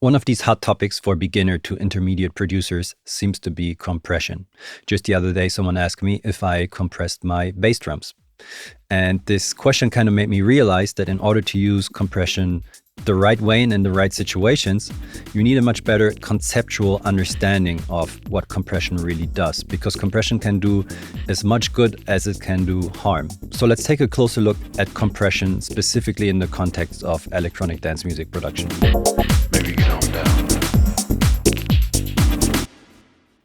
One of these hot topics for beginner to intermediate producers seems to be compression. Just the other day, someone asked me if I compressed my bass drums. And this question kind of made me realize that in order to use compression the right way and in the right situations, you need a much better conceptual understanding of what compression really does, because compression can do as much good as it can do harm. So let's take a closer look at compression specifically in the context of electronic dance music production. Maybe calm down.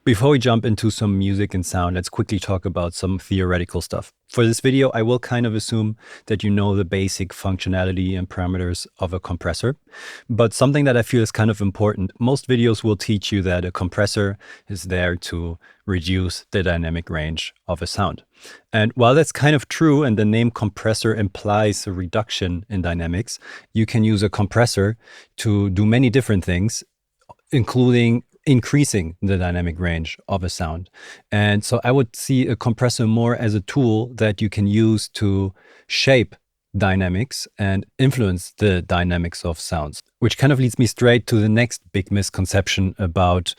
Before we jump into some music and sound, let's quickly talk about some theoretical stuff. For this video, I will kind of assume that you know the basic functionality and parameters of a compressor, but something that I feel is kind of important. Most videos will teach you that a compressor is there to reduce the dynamic range of a sound. And while that's kind of true, and the name compressor implies a reduction in dynamics, you can use a compressor to do many different things, including increasing the dynamic range of a sound. And so I would see a compressor more as a tool that you can use to shape dynamics and influence the dynamics of sounds, which kind of leads me straight to the next big misconception about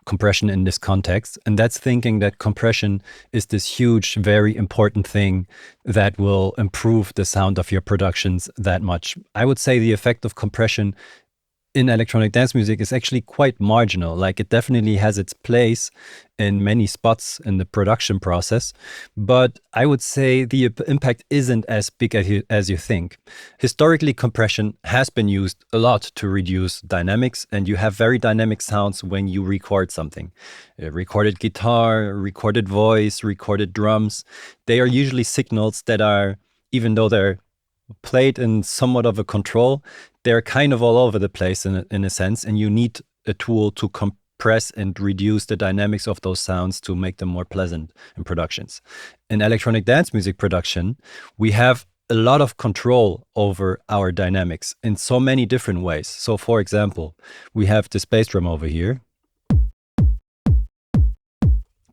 compression in this context. And that's thinking that compression is this huge, very important thing that will improve the sound of your productions that much. I would say the effect of compression in electronic dance music is actually quite marginal. Like, it definitely has its place in many spots in the production process, but I would say the impact isn't as big as you think. Historically, compression has been used a lot to reduce dynamics, and you have very dynamic sounds when you record something. A recorded guitar, recorded voice, recorded drums. They are usually signals that are, even though they're played in somewhat of a control, they're kind of all over the place in a sense, and you need a tool to compress and reduce the dynamics of those sounds to make them more pleasant in productions. In electronic dance music production, we have a lot of control over our dynamics in so many different ways. So for example, we have this bass drum over here.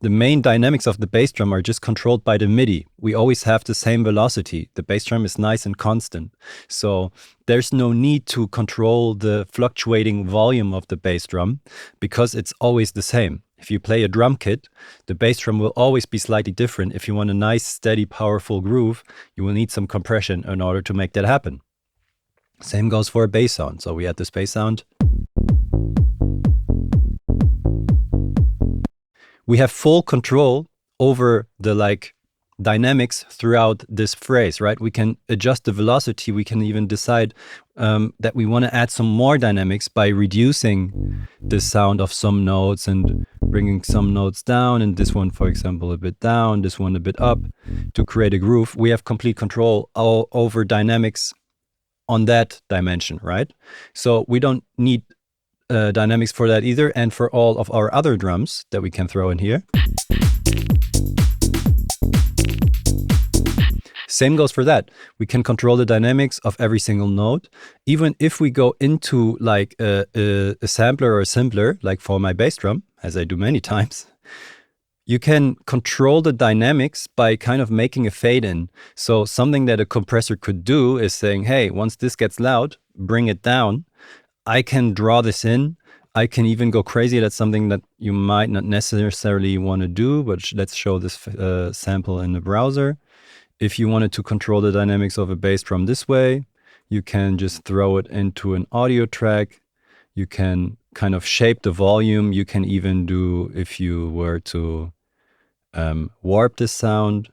The main dynamics of the bass drum are just controlled by the MIDI. We always have the same velocity. The bass drum is nice and constant. So there's no need to control the fluctuating volume of the bass drum because it's always the same. If you play a drum kit, the bass drum will always be slightly different. If you want a nice, steady, powerful groove, you will need some compression in order to make that happen. Same goes for a bass sound. So we had this bass sound. We have full control over the dynamics throughout this phrase, right? We can adjust the velocity. We can even decide that we want to add some more dynamics by reducing the sound of some notes and bringing some notes down, and this one, for example, a bit down, this one a bit up, to create a groove. We have complete control over dynamics on that dimension, right? So we don't need dynamics for that either, and for all of our other drums that we can throw in here. Same goes for that. We can control the dynamics of every single note. Even if we go into like a sampler or a simpler, like for my bass drum, as I do many times, you can control the dynamics by kind of making a fade in. So something that a compressor could do is saying, hey, once this gets loud, bring it down. I can draw this in. I can even go crazy. That's something that you might not necessarily want to do, but let's show this sample in the browser. If you wanted to control the dynamics of a bass drum this way, you can just throw it into an audio track. You can kind of shape the volume. You can even do, if you were to warp the sound,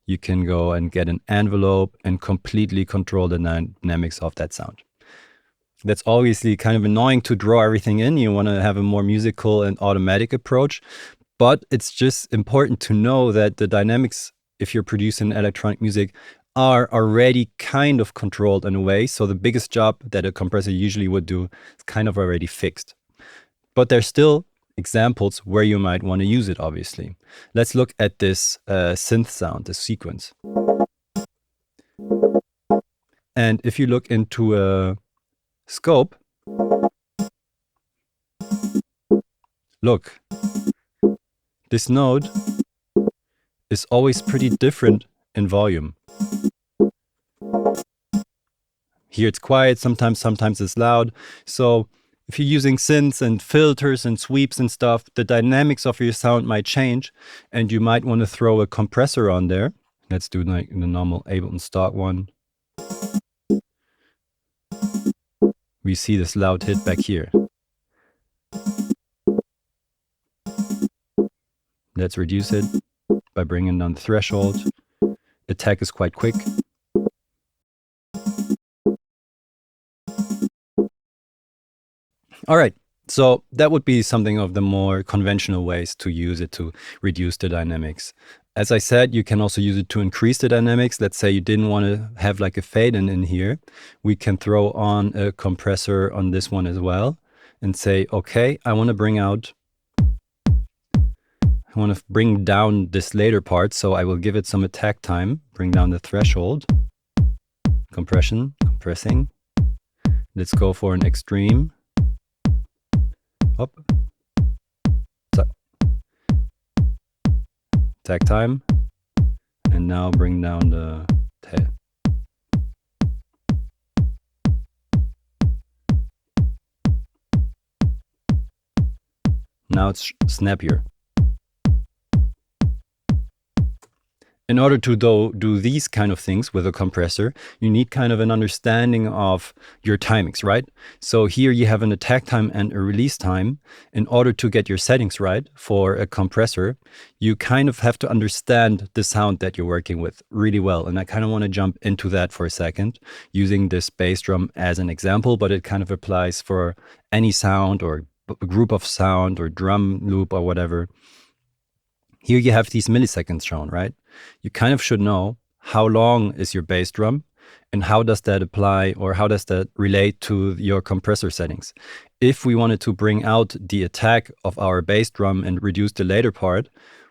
you can go and get an envelope and completely control the dynamics of that sound. That's obviously kind of annoying to draw everything in. You want to have a more musical and automatic approach, but it's just important to know that the dynamics, if you're producing electronic music, are already kind of controlled in a way. So the biggest job that a compressor usually would do is kind of already fixed. But there's still examples where you might want to use it, obviously. Let's look at this synth sound, this sequence. And if you look into a scope, look, this node is always pretty different in volume. Here it's quiet, sometimes it's loud. So If you're using synths and filters and sweeps and stuff, the dynamics of your sound might change, and you might want to throw a compressor on there. Let's do like the normal Ableton stock one. We see this loud hit back here. Let's reduce it by bringing down the threshold. Attack is quite quick. All right, so that would be something of the more conventional ways to use it to reduce the dynamics. As I said, you can also use it to increase the dynamics. Let's say you didn't want to have like a fade in here. We can throw on a compressor on this one as well and say, okay, I want to bring down this later part. So I will give it some attack time, bring down the threshold, compressing. Let's go for an extreme. Up. Attack time. And now bring down the tail. Now it's snappier. In order to do these kind of things with a compressor, you need kind of an understanding of your timings, right? So here you have an attack time and a release time. In order to get your settings right for a compressor, you kind of have to understand the sound that you're working with really well. And I kind of want to jump into that for a second, using this bass drum as an example, but it kind of applies for any sound or a group of sound or drum loop or whatever. Here you have these milliseconds shown, right? You kind of should know how long is your bass drum and how does that apply or how does that relate to your compressor settings. If we wanted to bring out the attack of our bass drum and reduce the later part,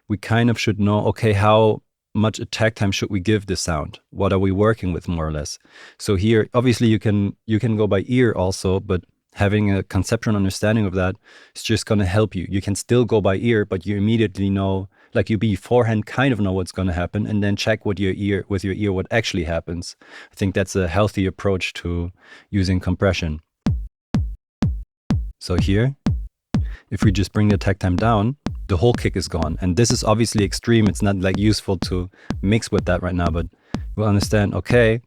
we kind of should know, okay, how much attack time should we give this sound? What are we working with more or less? So here, obviously you can go by ear also, but having a conceptual understanding of that is just going to help you. You can still go by ear, but you immediately know, like you beforehand kind of know what's going to happen and then check with your ear what actually happens. I think that's a healthy approach to using compression. So here, if we just bring the attack time down, the whole kick is gone. And this is obviously extreme. It's not like useful to mix with that right now, but we'll understand, okay,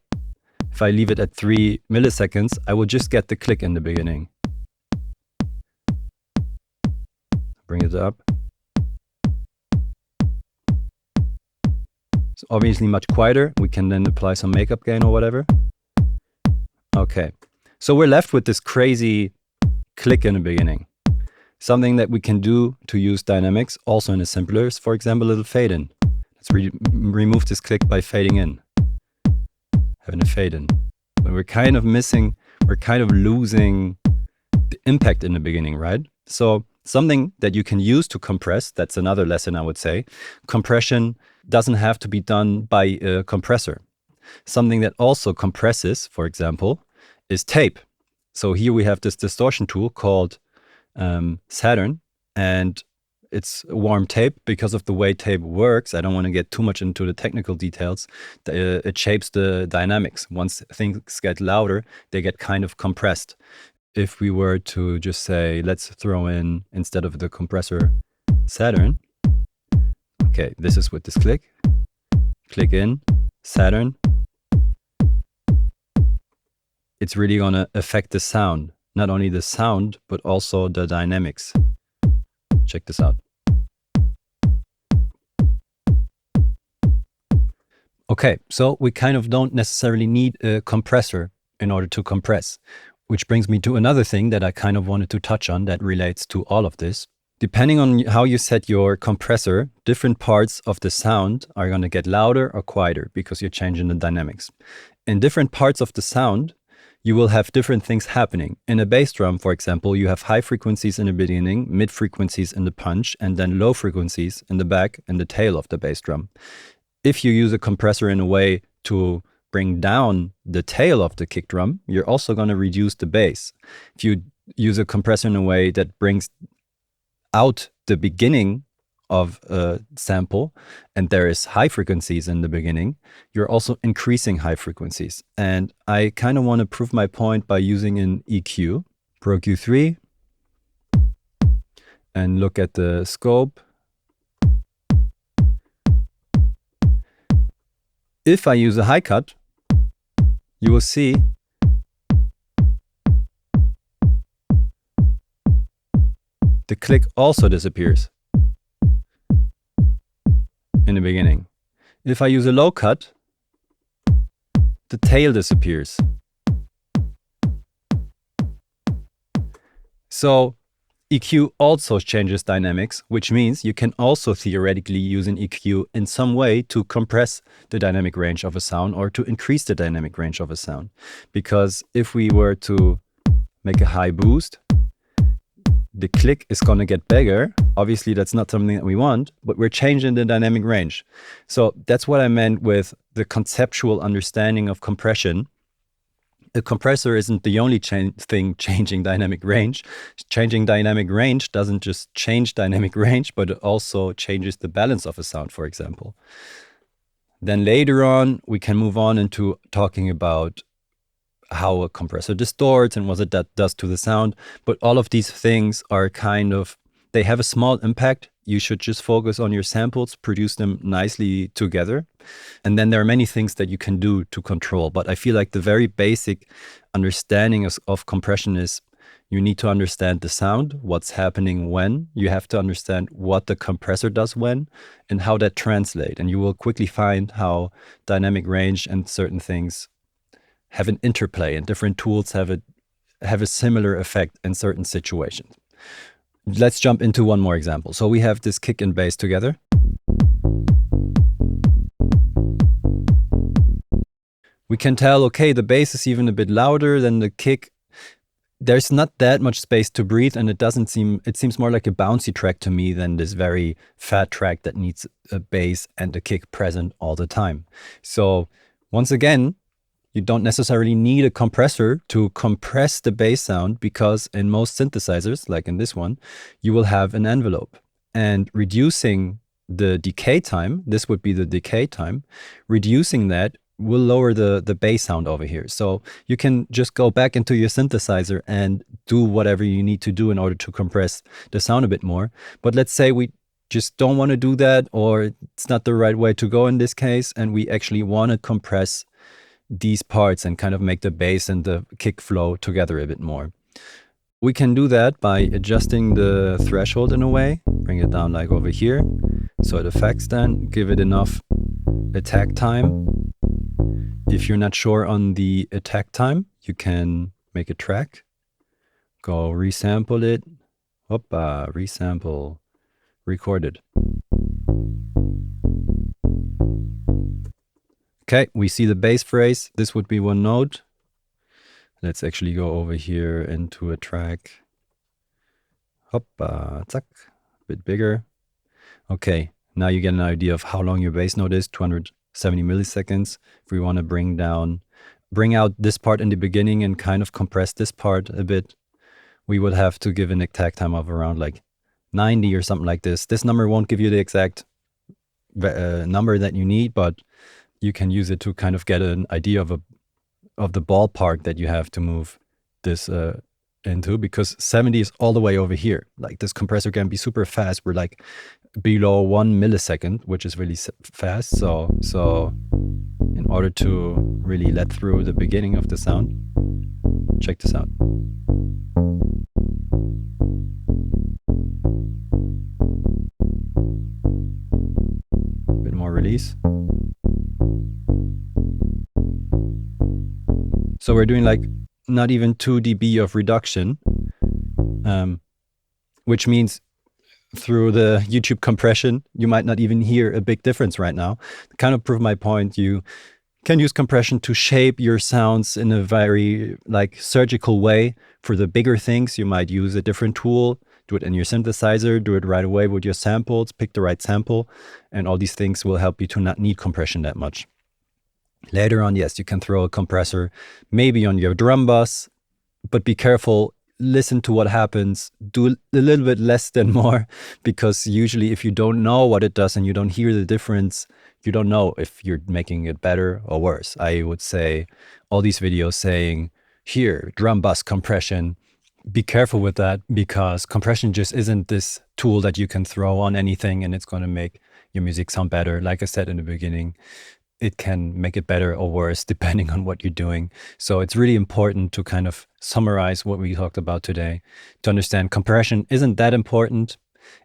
if I leave it at 3 milliseconds, I will just get the click in the beginning. Bring it up. It's obviously much quieter. We can then apply some makeup gain or whatever. Okay, so we're left with this crazy click in the beginning. Something that we can do to use dynamics also in a simpler is, for example, a little fade in. Let's remove this click by fading in. Having a fade in. When we're kind of losing the impact in the beginning, right? So something that you can use to compress, that's another lesson I would say. Compression doesn't have to be done by a compressor. Something that also compresses, for example, is tape. So here we have this distortion tool called Saturn, and it's warm tape. Because of the way tape works, I don't want to get too much into the technical details. It shapes the dynamics. Once things get louder, they get kind of compressed. If we were to just say, let's throw in, instead of the compressor, Saturn. Okay, this is with this click. Click in, Saturn. It's really going to affect the sound. Not only the sound, but also the dynamics. Check this out. Okay, so we kind of don't necessarily need a compressor in order to compress, which brings me to another thing that I kind of wanted to touch on that relates to all of this. Depending on how you set your compressor, different parts of the sound are going to get louder or quieter because you're changing the dynamics. In different parts of the sound, you will have different things happening. In a bass drum, for example, you have high frequencies in the beginning, mid frequencies in the punch, and then low frequencies in the back and the tail of the bass drum. If you use a compressor in a way to bring down the tail of the kick drum, you're also going to reduce the bass. If you use a compressor in a way that brings out the beginning of a sample and there is high frequencies in the beginning, you're also increasing high frequencies. And I kind of want to prove my point by using an EQ. Pro Q3, and look at the scope. If I use a high cut, you will see the click also disappears in the beginning. If I use a low cut, the tail disappears. So EQ also changes dynamics, which means you can also theoretically use an EQ in some way to compress the dynamic range of a sound or to increase the dynamic range of a sound. Because if we were to make a high boost, the click is going to get bigger. Obviously, that's not something that we want, but we're changing the dynamic range. So that's what I meant with the conceptual understanding of compression. A compressor isn't the only thing changing dynamic range. Changing dynamic range doesn't just change dynamic range, but it also changes the balance of a sound, for example. Then later on, we can move on into talking about how a compressor distorts and what that does to the sound. But all of these things are they have a small impact. You should just focus on your samples, produce them nicely together. And then there are many things that you can do to control. But I feel like the very basic understanding of compression is you need to understand the sound, what's happening when. You have to understand what the compressor does when and how that translates. And you will quickly find how dynamic range and certain things have an interplay, and different tools have a similar effect in certain situations. Let's jump into one more example. So we have this kick and bass together. We can tell, okay, the bass is even a bit louder than the kick. There's not that much space to breathe, and it seems more like a bouncy track to me than this very fat track that needs a bass and a kick present all the time. So once again, you don't necessarily need a compressor to compress the bass sound, because in most synthesizers, like in this one, you will have an envelope. And reducing the decay time, this would be the decay time, reducing that will lower the bass sound over here. So you can just go back into your synthesizer and do whatever you need to do in order to compress the sound a bit more. But let's say we just don't want to do that, or it's not the right way to go in this case, and we actually want to compress these parts and kind of make the bass and the kick flow together a bit more. We can do that by adjusting the threshold in a way, bring it down like over here, so it affects then, give it enough attack time. If you're not sure on the attack time, you can make a track, go resample it, resample, record it. Okay, we see the bass phrase. This would be one note. Let's actually go over here into a track. Zack, a bit bigger. Okay, now you get an idea of how long your bass note is, 270 milliseconds. If we want to bring out this part in the beginning and kind of compress this part a bit, we would have to give an attack time of around like 90 or something like this. This number won't give you the exact number that you need, but you can use it to kind of get an idea of the ballpark that you have to move this into, because 70 is all the way over here. Like, this compressor can be super fast. We're like below 1 millisecond, which is really fast. So in order to really let through the beginning of the sound, check this out. A bit more release. So we're doing like not even 2 dB of reduction, which means through the YouTube compression, you might not even hear a big difference right now. To kind of prove my point, you can use compression to shape your sounds in a very like surgical way. For the bigger things, you might use a different tool, do it in your synthesizer, do it right away with your samples, pick the right sample, and all these things will help you to not need compression that much. Later on, yes, you can throw a compressor maybe on your drum bus, but be careful, listen to what happens, do a little bit less than more, because usually if you don't know what it does and you don't hear the difference, you don't know if you're making it better or worse. I would say all these videos saying, here, drum bus compression, be careful with that because compression just isn't this tool that you can throw on anything and it's going to make your music sound better. Like I said in the beginning, it can make it better or worse depending on what you're doing. So it's really important to kind of summarize what we talked about today to understand compression isn't that important.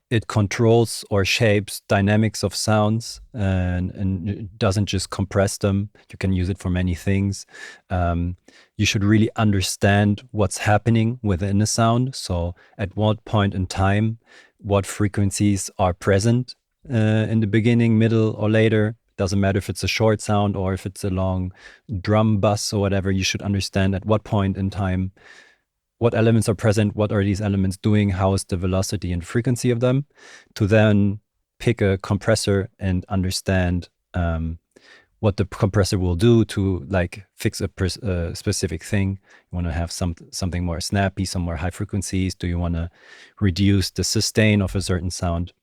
It controls or shapes dynamics of sounds and it doesn't just compress them. You can use it for many things. You should really understand what's happening within a sound. So at what point in time, what frequencies are present in the beginning, middle, or later. Doesn't matter if it's a short sound or if it's a long drum bus or whatever. You should understand at what point in time what elements are present, what are these elements doing, how is the velocity and frequency of them, to then pick a compressor and understand what the compressor will do to like fix a specific thing. You want to have something more snappy, some more high frequencies. Do you want to reduce the sustain of a certain sound?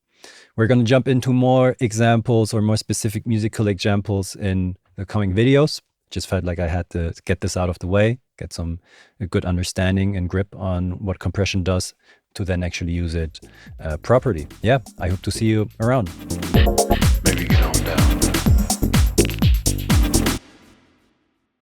We're going to jump into more examples or more specific musical examples in the coming videos. Just felt like I had to get this out of the way, get a good understanding and grip on what compression does to then actually use it properly. Yeah, I hope to see you around.